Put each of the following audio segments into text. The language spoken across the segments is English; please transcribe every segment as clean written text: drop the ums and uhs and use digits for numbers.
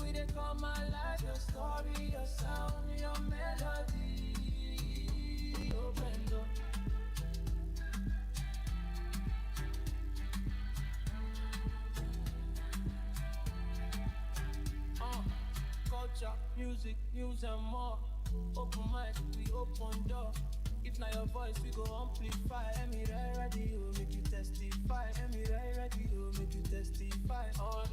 we they come alive. Your story, your sound, your melody. Open door. Culture, music, news and more. Open mic, we open door. If not your voice, we go amplify. Emirate radio, make you testify. Emirate radio, make you testify. On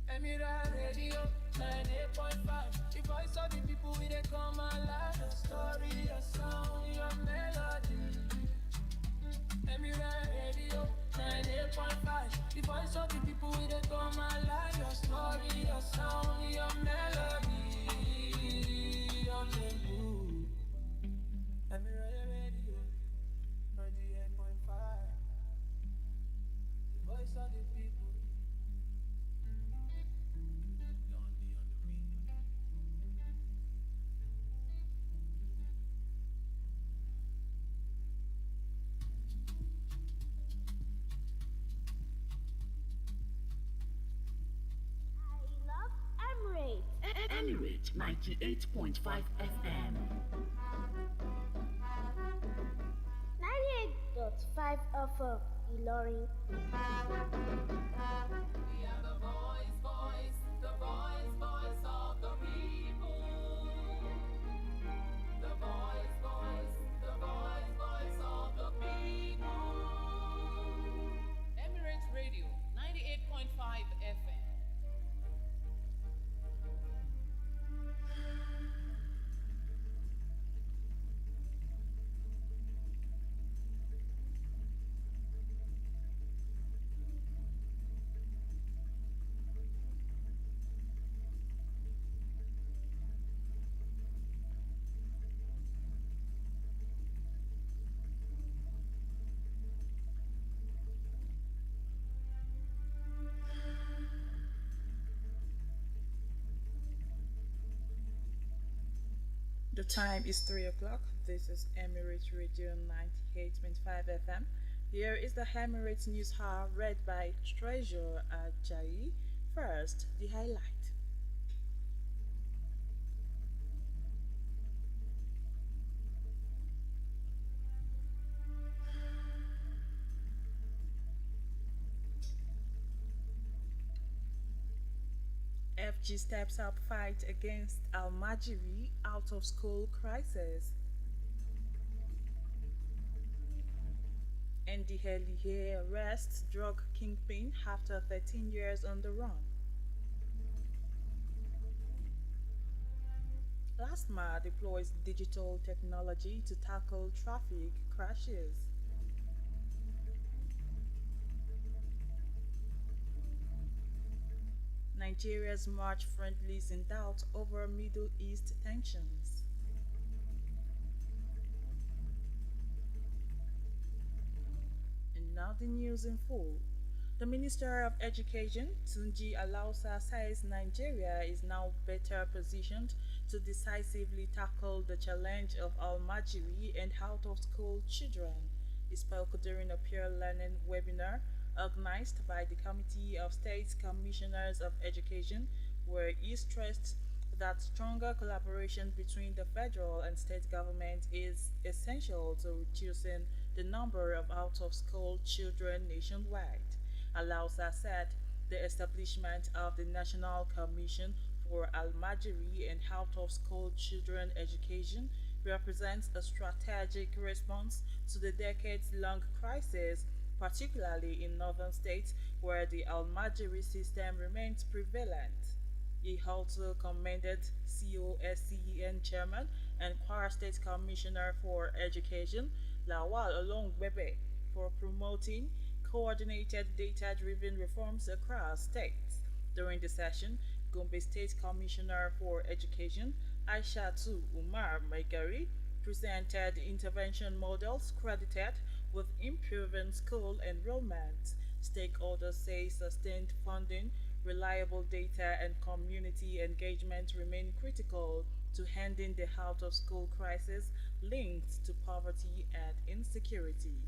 Emirate radio, 98.5. The voice of the people, we they come alive. Your story, your sound, your melody. Emirate radio, 98.5. The voice of the people, we they come alive. Your story, your sound, your melody. On the move. Emirate radio, 98.5. The voice of the people. Lonely on the radio. Emirate. Emirate 98.5 FM. 98.5 FM Ilorin. We are the voice of the people. The voice of the people. Emirate Radio 98.5 FM. The time is 3 o'clock. This is Emirate Radio 98.5 FM. Here is the Emirate News Hour read by Treasurer Ajayi. First, the highlight. FG steps up fight against Almajiri out of school crisis. NDLEA arrests drug kingpin after 13 years on the run. LASTMA deploys digital technology to tackle traffic crashes. Nigeria's March friendlies in doubt over Middle East tensions. And now the news in full. The Minister of Education, Tunji Alausa, says Nigeria is now better positioned to decisively tackle the challenge of Almajiri and out-of-school children. He spoke during a peer learning webinar organized by the Committee of State Commissioners of Education, where he stressed that stronger collaboration between the federal and state government is essential to reducing the number of out-of-school children nationwide. Alausa said the establishment of the National Commission for Almajiri and Out-of-School Children Education represents a strategic response to the decades-long crisis, particularly in northern states where the Almajiri system remains prevalent. He also commended COSCEN Chairman and Kwara State Commissioner for Education, Lawal Olongbebe, for promoting coordinated data-driven reforms across states. During the session, Gombe State Commissioner for Education, Aishatu Umar Maigari, presented intervention models credited with improving school enrollment. Stakeholders say sustained funding, reliable data, and community engagement remain critical to ending the out-of-school crisis linked to poverty and insecurity.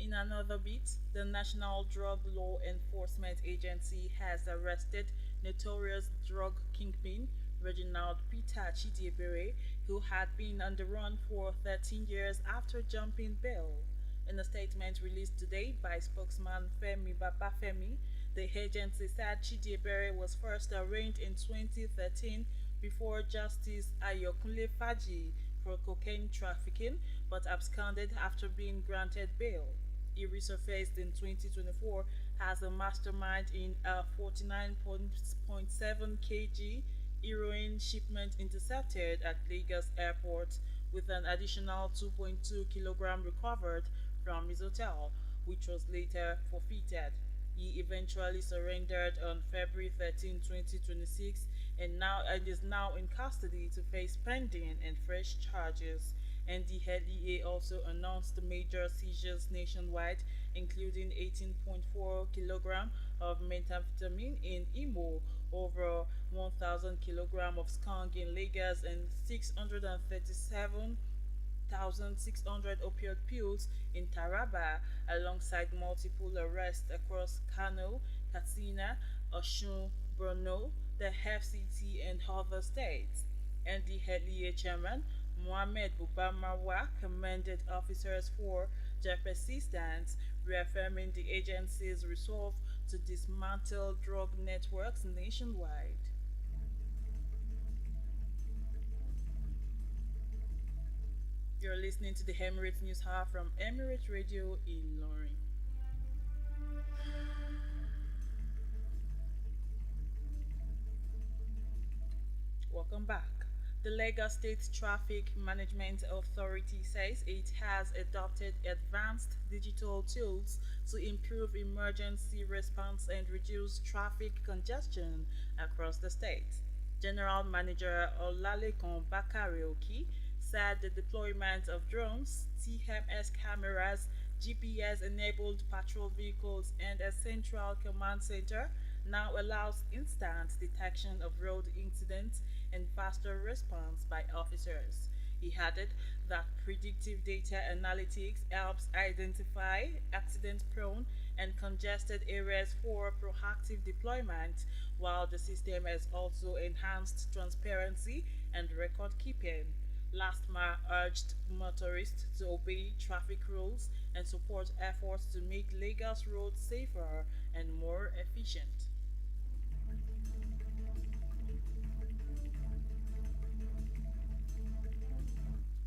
In another bit, the National Drug Law Enforcement Agency has arrested notorious drug kingpin Reginald Peter Chidiebere, who had been on the run for 13 years after jumping bail. In a statement released today by spokesman Femi Babafemi, the agency said Chidiebere was first arraigned in 2013 before Justice Ayokunle Faji for cocaine trafficking but absconded after being granted bail. He resurfaced in 2024 as a mastermind in a 49.7 kg heroin shipment intercepted at Lagos Airport, with an additional 2.2 kg recovered from his hotel, which was later forfeited. He eventually surrendered on February 13, 2026, and is now in custody to face pending and fresh charges. And the NDLEA also announced major seizures nationwide, including 18.4 kg of methamphetamine in Imo, over 1,000 kg of skunk in Lagos, and 637,600 opioid pills in Taraba, alongside multiple arrests across Kano, Katsina, Oshun, Borno, the FCT, and other states. And the NDLEA chairman, Mohamed Buba Marwa, commended officers for their persistence, reaffirming the agency's resolve to dismantle drug networks nationwide. You're listening to the Emirate News Hour from Emirate Radio in Loring. Welcome back. The Lagos State Traffic Management Authority says it has adopted advanced digital tools to improve emergency response and reduce traffic congestion across the state. General Manager Olalekan Bakareoki said the deployment of drones, TMS cameras, GPS enabled patrol vehicles, and a central command center now allows instant detection of road incidents and faster response by officers. He added that predictive data analytics helps identify accident prone and congested areas for proactive deployment, while the system has also enhanced transparency and record keeping. LASTMA urged motorists to obey traffic rules and support efforts to make Lagos roads safer and more efficient.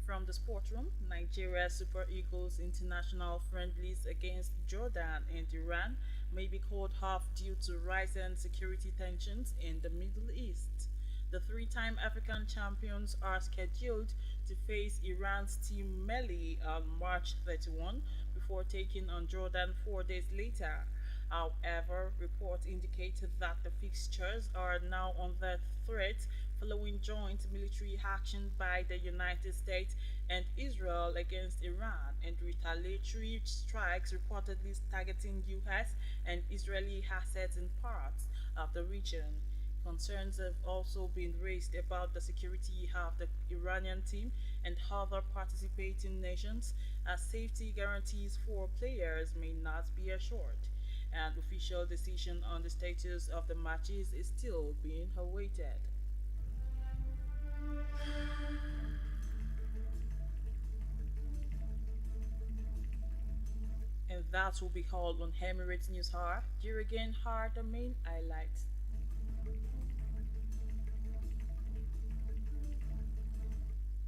From the sport room, Nigeria Super Eagles international friendlies against Jordan and Iran may be called off due to rising security tensions in the Middle East. The three-time African champions are scheduled to face Iran's Team Melli on March 31 before taking on Jordan 4 days later. However, reports indicated that the fixtures are now under threat following joint military action by the United States and Israel against Iran, and retaliatory strikes reportedly targeting US and Israeli assets in parts of the region. Concerns have also been raised about the security of the Iranian team and other participating nations, as safety guarantees for players may not be assured. An official decision on the status of the matches is still being awaited. And that will be all on Emirates News Hour. Here again are the main highlights.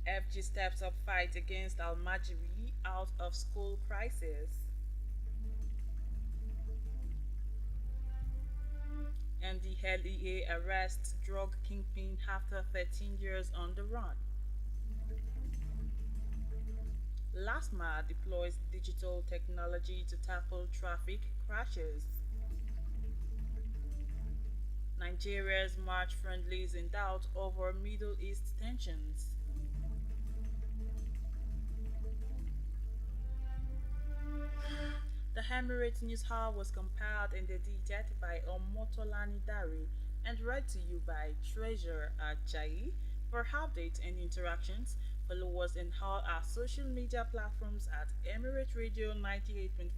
FG steps up fight against Al-Majiri out of school crisis. And the LEA arrests drug kingpin after 13 years on the run. LASTMA deploys digital technology to tackle traffic crashes. Nigeria's March friendlies in doubt over Middle East tensions. The Emirate News Hour was compiled and edited by Omotolani Dari and read to you by Treasure Ajayi. For updates and interactions, Follow us in all our social media platforms at Emirate Radio 98.5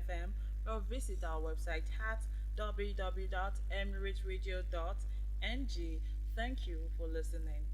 FM or visit our website at www.emirateradio.ng. Thank you for listening.